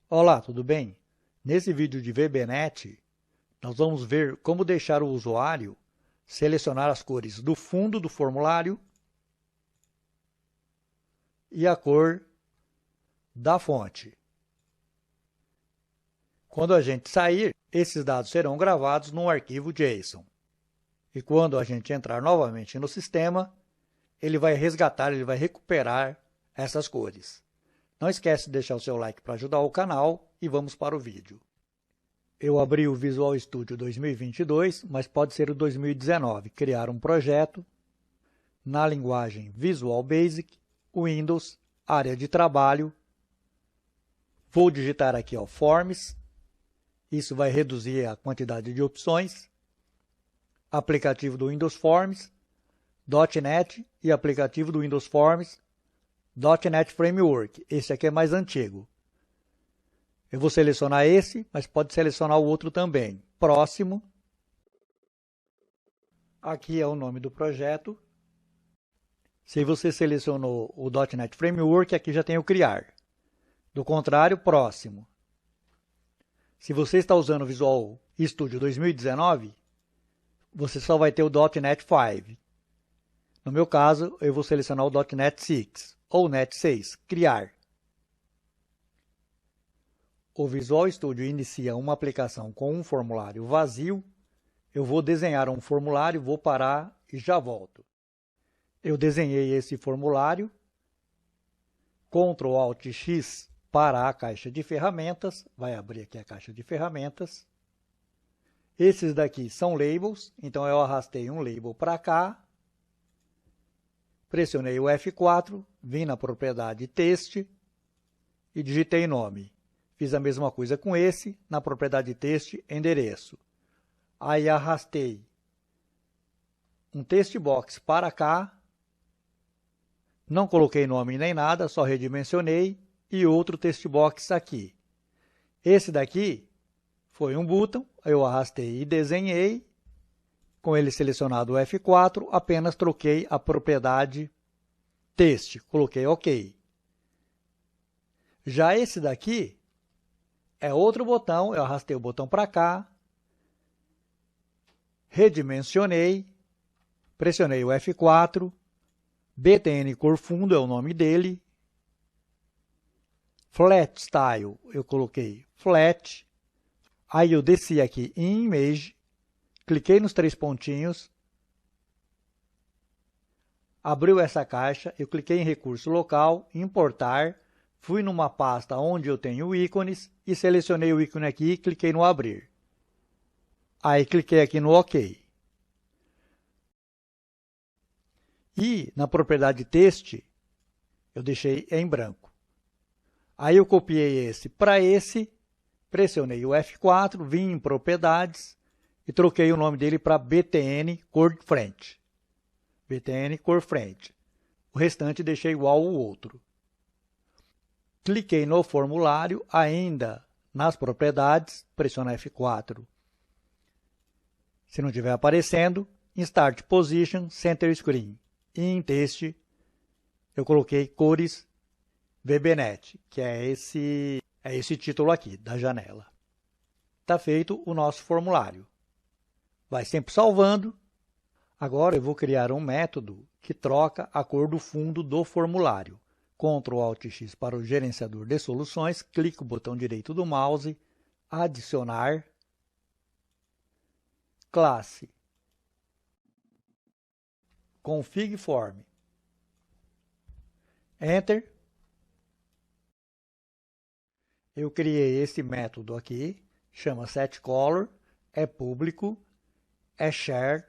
Olá, tudo bem? Nesse vídeo de VBNet, nós vamos ver como deixar o usuário selecionar as cores do fundo do formulário e a cor da fonte. Quando a gente sair, esses dados serão gravados num arquivo JSON. E quando a gente entrar novamente no sistema, ele vai resgatar, ele vai recuperar essas cores. Não esquece de deixar o seu like para ajudar o canal e vamos para o vídeo. Eu abri o Visual Studio 2022, mas pode ser o 2019. Criar um projeto na linguagem Visual Basic, Windows, área de trabalho. Vou digitar aqui Forms. Isso vai reduzir a quantidade de opções. Aplicativo do Windows Forms, .NET e aplicativo do Windows Forms, .NET Framework. Esse aqui é mais antigo. Eu vou selecionar esse, mas pode selecionar o outro também. Próximo. Aqui é o nome do projeto. Se você selecionou o .NET Framework, aqui já tem o criar. Do contrário, próximo. Se você está usando o Visual Studio 2019, você só vai ter o .NET 5. No meu caso, eu vou selecionar o .NET 6 ou NET 6, criar. O Visual Studio inicia uma aplicação com um formulário vazio. Eu vou desenhar um formulário, vou parar e já volto. Eu desenhei esse formulário. Ctrl Alt X para a caixa de ferramentas. Vai abrir aqui a caixa de ferramentas. Esses daqui são labels, então eu arrastei um label para cá. Pressionei o F4, vim na propriedade Text e digitei nome. Fiz a mesma coisa com esse, na propriedade Text, endereço. Aí arrastei um text box para cá. Não coloquei nome nem nada, só redimensionei. E outro text box aqui. Esse daqui foi um button, eu arrastei e desenhei. Com ele selecionado o F4, apenas troquei a propriedade Text, coloquei OK. Já esse daqui é outro botão, eu arrastei o botão para cá, redimensionei, pressionei o F4, BTN cor fundo é o nome dele, Flat Style eu coloquei Flat, aí eu desci aqui em Image, cliquei nos três pontinhos, abriu essa caixa, eu cliquei em recurso local, importar, fui numa pasta onde eu tenho ícones e selecionei o ícone aqui e cliquei no abrir. Aí cliquei aqui no OK. E na propriedade Text, eu deixei em branco. Aí eu copiei esse para esse, pressionei o F4, vim em propriedades, e troquei o nome dele para BTN cor frente. BTN cor frente. O restante deixei igual ao outro. Cliquei no formulário, ainda nas propriedades, pressiono F4. Se não estiver aparecendo, em Start Position, Center Screen. E em Text, eu coloquei cores VBNet, que é esse título aqui, da janela. Está feito o nosso formulário. Vai sempre salvando. Agora eu vou criar um método que troca a cor do fundo do formulário. Ctrl Alt X para o gerenciador de soluções, clique o botão direito do mouse, adicionar, classe, config form, Enter. Eu criei esse método aqui, chama setColor, é público, é share,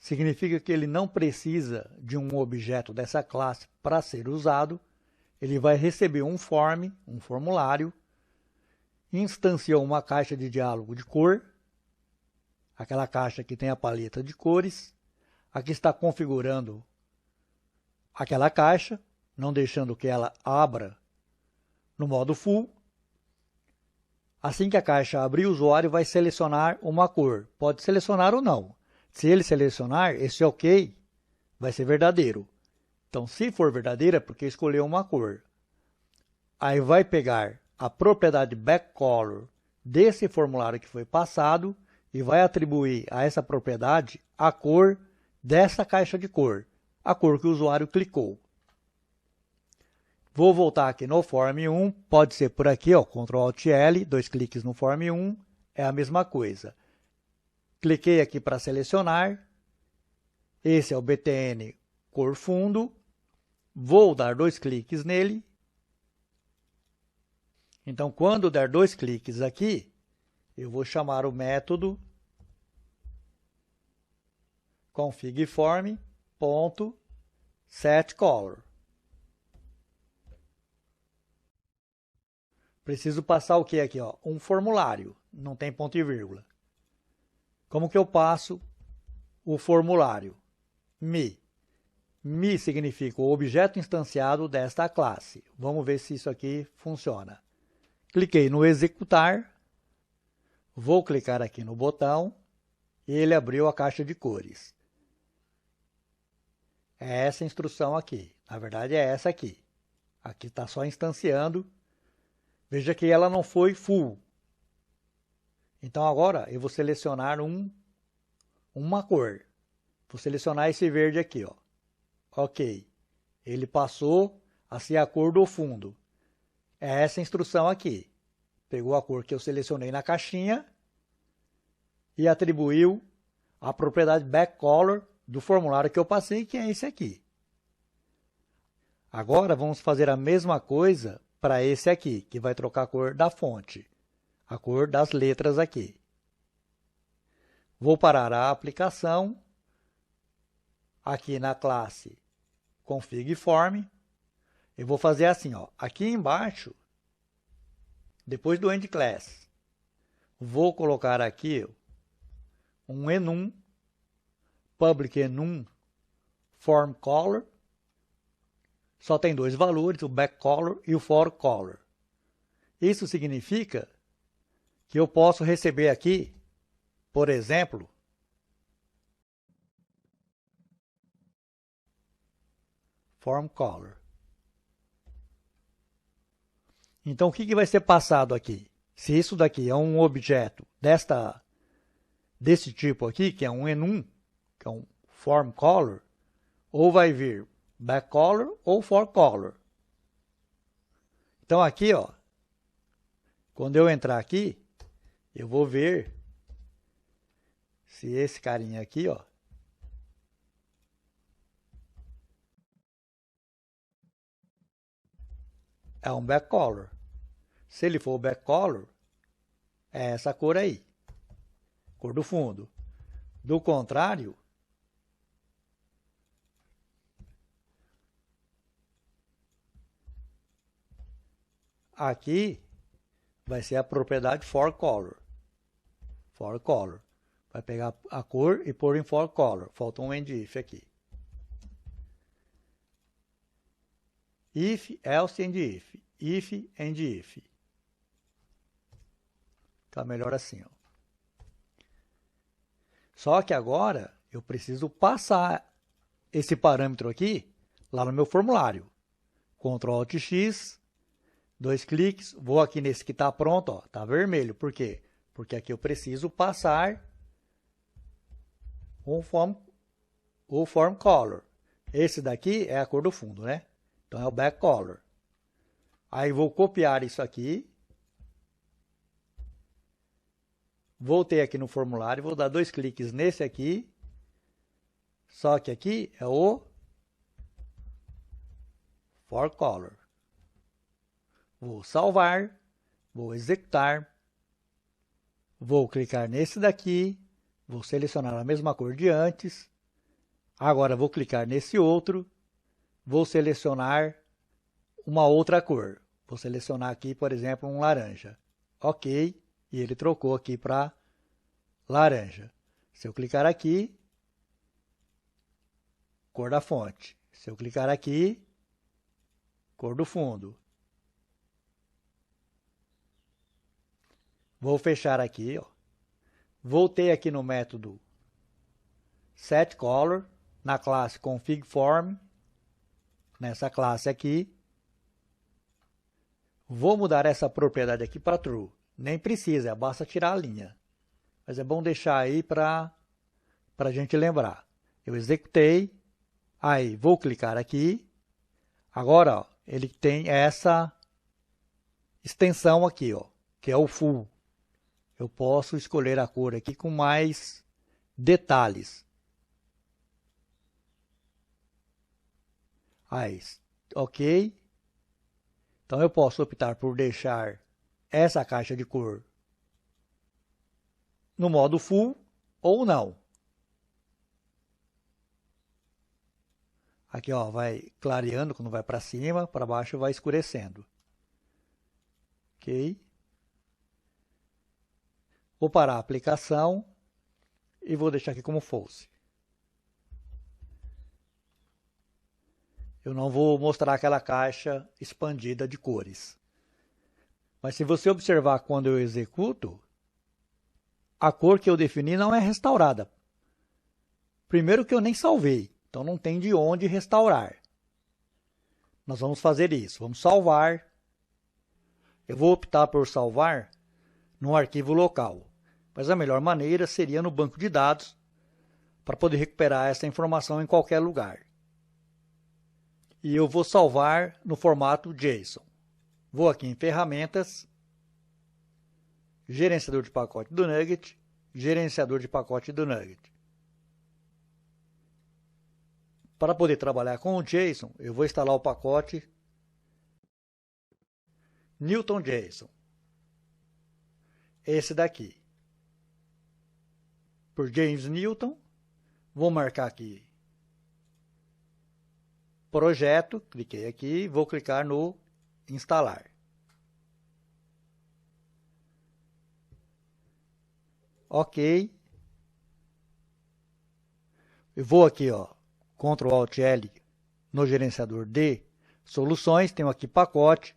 significa que ele não precisa de um objeto dessa classe para ser usado. Ele vai receber um formulário, instanciou uma caixa de diálogo de cor, aquela caixa que tem a paleta de cores. Aqui está configurando aquela caixa, não deixando que ela abra no modo full. Assim que a caixa abrir, o usuário vai selecionar uma cor. Pode selecionar ou não. Se ele selecionar, esse OK vai ser verdadeiro. Então, se for verdadeira, é porque escolheu uma cor. Aí vai pegar a propriedade backcolor desse formulário que foi passado e vai atribuir a essa propriedade a cor dessa caixa de cor, a cor que o usuário clicou. Vou voltar aqui no Form 1, pode ser por aqui, ó, Ctrl Alt L, 2 cliques no Form 1, é a mesma coisa. Cliquei aqui para selecionar, esse é o BTN cor fundo, vou dar 2 cliques nele. Então, quando der 2 cliques aqui, eu vou chamar o método config_form.setColor. Preciso passar o que aqui? Ó? Um formulário, não tem ponto e vírgula. Como que eu passo o formulário? Me significa o objeto instanciado desta classe. Vamos ver se isso aqui funciona. Cliquei no executar, vou clicar aqui no botão e ele abriu a caixa de cores. É essa instrução aqui, na verdade é essa aqui. Aqui está só instanciando. Veja que ela não foi full. Então agora eu vou selecionar uma cor. Vou selecionar esse verde aqui, ó. Ok. Ele passou a ser a cor do fundo. É essa instrução aqui. Pegou a cor que eu selecionei na caixinha e atribuiu a propriedade backcolor do formulário que eu passei, que é esse aqui. Agora vamos fazer a mesma coisa para esse aqui, que vai trocar a cor da fonte, a cor das letras aqui. Vou parar a aplicação, aqui na classe config_form, eu vou fazer assim, ó, aqui embaixo, depois do endClass, vou colocar aqui um enum, public enum formColor, só tem 2 valores, o backcolor e o forColor. Isso significa que eu posso receber aqui, por exemplo, formColor. Então, o que vai ser passado aqui? Se isso daqui é um objeto desse tipo aqui, que é um enum, que é um formColor, ou vai vir backcolor ou forColor. Então, aqui, ó, quando eu entrar aqui, eu vou ver se esse carinha aqui, ó, é um backcolor. Se ele for backcolor, é essa cor aí, cor do fundo. Do contrário, aqui vai ser a propriedade forColor. forColor. Vai pegar a cor e pôr em forColor. Falta um endIf aqui. If, else, endIf. If, endIf. Tá melhor assim, ó. Só que agora eu preciso passar esse parâmetro aqui lá no meu formulário. Ctrl Alt X, 2 cliques, vou aqui nesse que está pronto, ó, tá vermelho. Por quê? Porque aqui eu preciso passar o formColor. Esse daqui é a cor do fundo, né? Então é o backcolor. Aí vou copiar isso aqui. Voltei aqui no formulário, vou dar 2 cliques nesse aqui. Só que aqui é o forColor. Vou salvar, vou executar, vou clicar nesse daqui, vou selecionar a mesma cor de antes. Agora vou clicar nesse outro, vou selecionar uma outra cor. Vou selecionar aqui, por exemplo, um laranja. Ok, e ele trocou aqui para laranja. Se eu clicar aqui, cor da fonte. Se eu clicar aqui, cor do fundo. Vou fechar aqui, ó. Voltei aqui no método setColor, na classe config_form, nessa classe aqui. Vou mudar essa propriedade aqui para true. Nem precisa, basta tirar a linha. Mas é bom deixar aí para a gente lembrar. Eu executei, aí vou clicar aqui. Agora, ó, ele tem essa extensão aqui, ó, que é o full. Eu posso escolher a cor aqui com mais detalhes. Aí, ok. Então eu posso optar por deixar essa caixa de cor no modo full ou não. Aqui, ó, vai clareando quando vai para cima, para baixo vai escurecendo. Ok. Vou parar a aplicação e vou deixar aqui como fosse. Eu não vou mostrar aquela caixa expandida de cores. Mas se você observar quando eu executo, a cor que eu defini não é restaurada. Primeiro que eu nem salvei, então não tem de onde restaurar. Nós vamos fazer isso, vamos salvar. Eu vou optar por salvar no arquivo local, mas a melhor maneira seria no banco de dados para poder recuperar essa informação em qualquer lugar. E eu vou salvar no formato JSON. Vou aqui em Ferramentas, Gerenciador de pacote do Nugget, Gerenciador de pacote do Nugget. Para poder trabalhar com o JSON, eu vou instalar o pacote Newton.json. Esse daqui. Por James Newton, vou marcar aqui Projeto, cliquei aqui, vou clicar no Instalar. Ok. Eu vou aqui, ó, Ctrl Alt L no gerenciador de soluções, tenho aqui pacote.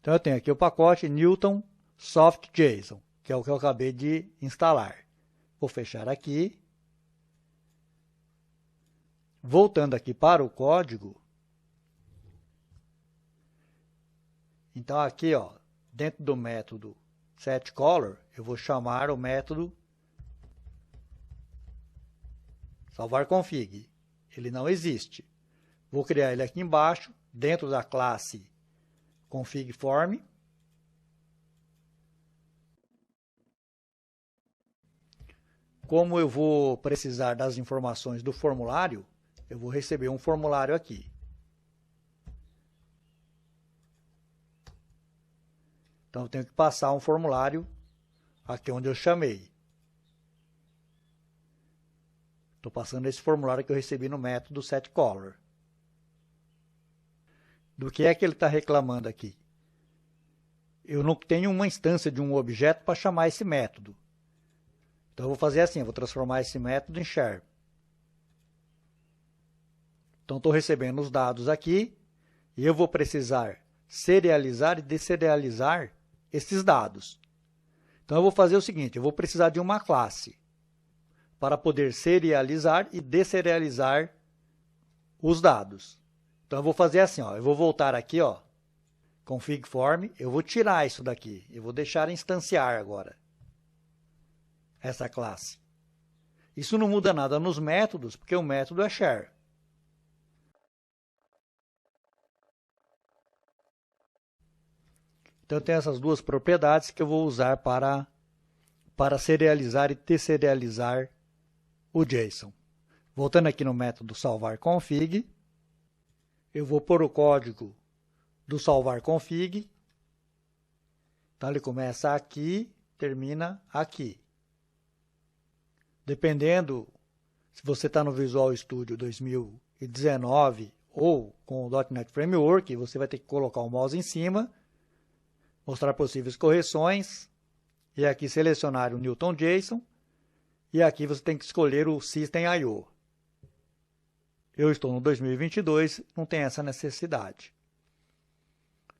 Então eu tenho aqui o pacote Newton Soft JSON, que é o que eu acabei de instalar. Vou fechar aqui. Voltando aqui para o código. Então aqui, ó, dentro do método setColor, eu vou chamar o método salvar config. Ele não existe. Vou criar ele aqui embaixo, dentro da classe config_form. Como eu vou precisar das informações do formulário, eu vou receber um formulário aqui. Então, eu tenho que passar um formulário aqui onde eu chamei. Estou passando esse formulário que eu recebi no método setColor. Do que é que ele está reclamando aqui? Eu não tenho uma instância de um objeto para chamar esse método. Então, eu vou fazer assim, eu vou transformar esse método em char. Então, estou recebendo os dados aqui e eu vou precisar serializar e deserializar esses dados. Então, eu vou fazer o seguinte, eu vou precisar de uma classe para poder serializar e deserializar os dados. Então, eu vou fazer assim, ó, eu vou voltar aqui, ó, config_form, eu vou tirar isso daqui, eu vou deixar instanciar agora essa classe. Isso não muda nada nos métodos, porque o método é char. Então, eu tenho essas duas propriedades que eu vou usar para serializar e deserializar o JSON. Voltando aqui no método salvar config, eu vou pôr o código do salvar config. Então, ele começa aqui, termina aqui. Dependendo se você está no Visual Studio 2019 ou com o .NET Framework, você vai ter que colocar o mouse em cima, mostrar possíveis correções, e aqui selecionar o Newton.json, e aqui você tem que escolher o System I/O. Eu estou no 2022, não tem essa necessidade.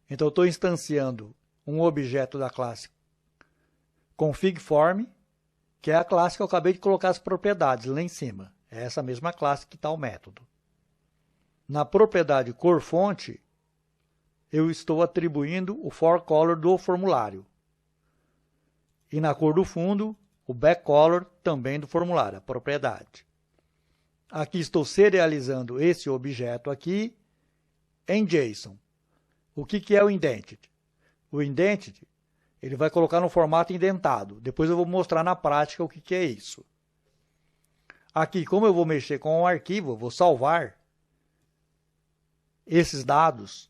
Então, eu estou instanciando um objeto da classe config_form, que é a classe que eu acabei de colocar as propriedades lá em cima. É essa mesma classe que está o método. Na propriedade cor fonte, eu estou atribuindo o forecolor do formulário. E na cor do fundo, o backcolor também do formulário, a propriedade. Aqui estou serializando esse objeto aqui em JSON. O que é o indented? O indented, ele vai colocar no formato indentado. Depois eu vou mostrar na prática o que é isso. Aqui, como eu vou mexer com o arquivo, eu vou salvar esses dados,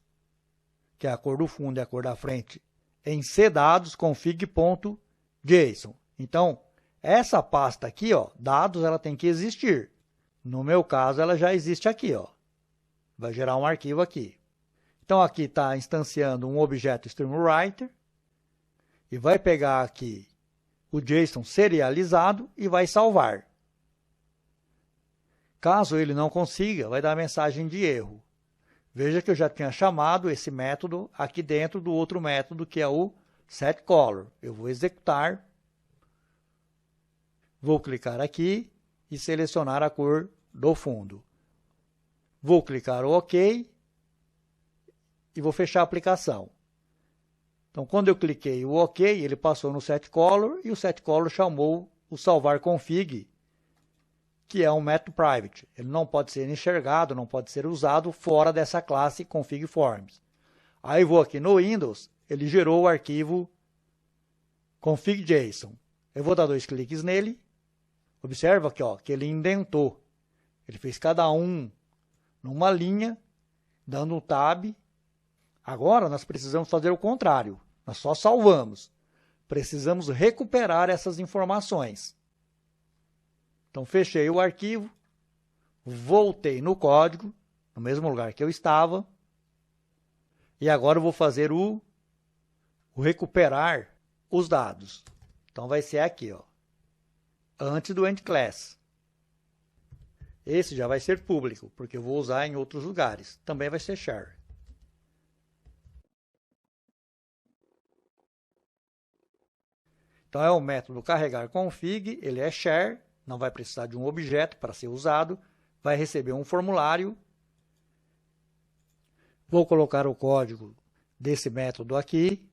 que é a cor do fundo e a cor da frente, em cdados config.json. Então, essa pasta aqui, ó, dados, ela tem que existir. No meu caso, ela já existe aqui, ó. Vai gerar um arquivo aqui. Então, aqui está instanciando um objeto StreamWriter e vai pegar aqui o JSON serializado e vai salvar. Caso ele não consiga, vai dar mensagem de erro. Veja que eu já tinha chamado esse método aqui dentro do outro método, que é o setColor. Eu vou executar, vou clicar aqui e selecionar a cor do fundo. Vou clicar o OK e vou fechar a aplicação. Então, quando eu cliquei o OK, ele passou no setColor e o setColor chamou o salvar config, que é um método private. Ele não pode ser enxergado, não pode ser usado fora dessa classe config_forms. Aí vou aqui no Windows, ele gerou o arquivo config.json. Eu vou dar 2 cliques nele. Observa aqui, ó, que ele indentou. Ele fez cada um numa linha, dando um tab. Agora nós precisamos fazer o contrário. Nós só salvamos. Precisamos recuperar essas informações. Então, fechei o arquivo, voltei no código, no mesmo lugar que eu estava, e agora eu vou fazer o recuperar os dados. Então, vai ser aqui, ó, antes do endClass. Esse já vai ser público, porque eu vou usar em outros lugares. Também vai ser share. Então, é o método carregar config, ele é share, não vai precisar de um objeto para ser usado, vai receber um formulário. Vou colocar o código desse método aqui.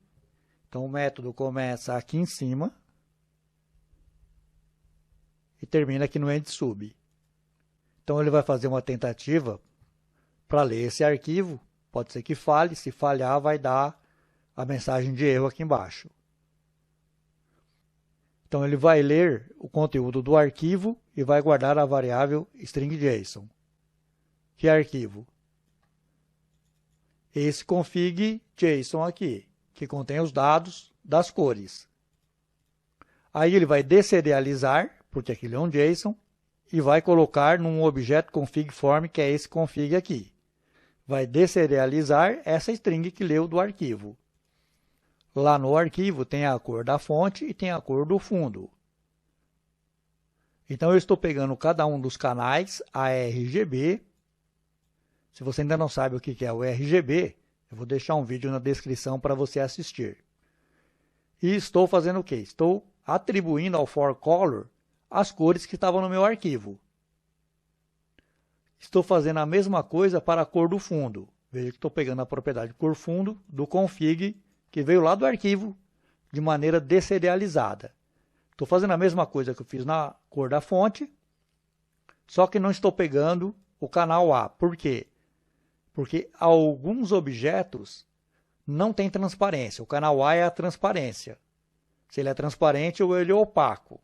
Então, o método começa aqui em cima e termina aqui no endsub. Então, ele vai fazer uma tentativa para ler esse arquivo. Pode ser que falhe, se falhar, vai dar a mensagem de erro aqui embaixo. Então, ele vai ler o conteúdo do arquivo e vai guardar a variável string.json. Que arquivo? Esse config.json aqui, que contém os dados das cores. Aí ele vai deserializar, porque aquilo é um JSON, e vai colocar num objeto config_form, que é esse config aqui. Vai deserializar essa string que leu do arquivo. Lá no arquivo tem a cor da fonte e tem a cor do fundo. Então, eu estou pegando cada um dos canais ARGB. Se você ainda não sabe o que é o RGB, eu vou deixar um vídeo na descrição para você assistir. E estou fazendo o quê? Estou atribuindo ao forecolor as cores que estavam no meu arquivo. Estou fazendo a mesma coisa para a cor do fundo. Veja que estou pegando a propriedade cor fundo do config, que veio lá do arquivo de maneira deserializada. Estou fazendo a mesma coisa que eu fiz na cor da fonte, só que não estou pegando o canal A. Por quê? Porque alguns objetos não têm transparência. O canal A é a transparência. Se ele é transparente ou ele é opaco.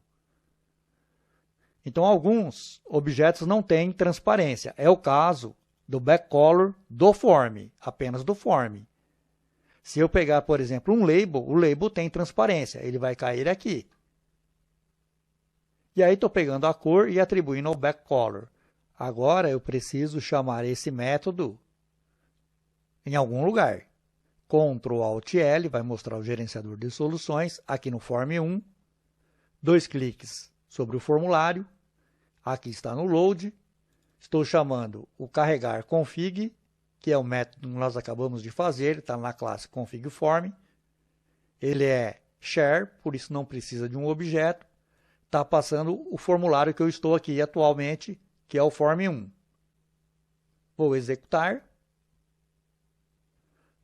Então, alguns objetos não têm transparência. É o caso do backcolor do form, apenas do form. Se eu pegar, por exemplo, um label, o label tem transparência, ele vai cair aqui. E aí estou pegando a cor e atribuindo ao backcolor. Agora eu preciso chamar esse método em algum lugar. Ctrl Alt L vai mostrar o gerenciador de soluções aqui no Form 1. 2 cliques sobre o formulário. Aqui está no Load. Estou chamando o carregar config, que é o método que nós acabamos de fazer, ele está na classe config_form. Ele é share, por isso não precisa de um objeto. Está passando o formulário que eu estou aqui atualmente, que é o Form 1. Vou executar.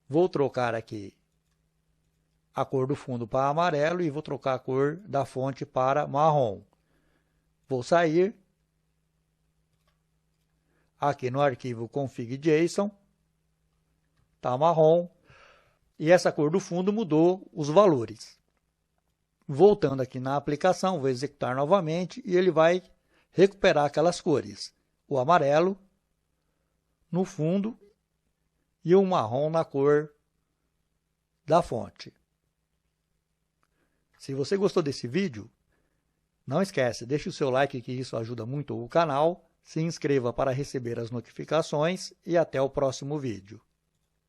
Vou trocar aqui a cor do fundo para amarelo e vou trocar a cor da fonte para marrom. Vou sair. Aqui no arquivo config.json, está marrom. E essa cor do fundo mudou os valores. Voltando aqui na aplicação, vou executar novamente e ele vai recuperar aquelas cores. O amarelo no fundo e o marrom na cor da fonte. Se você gostou desse vídeo, não esquece, deixe o seu like que isso ajuda muito o canal, se inscreva para receber as notificações e até o próximo vídeo.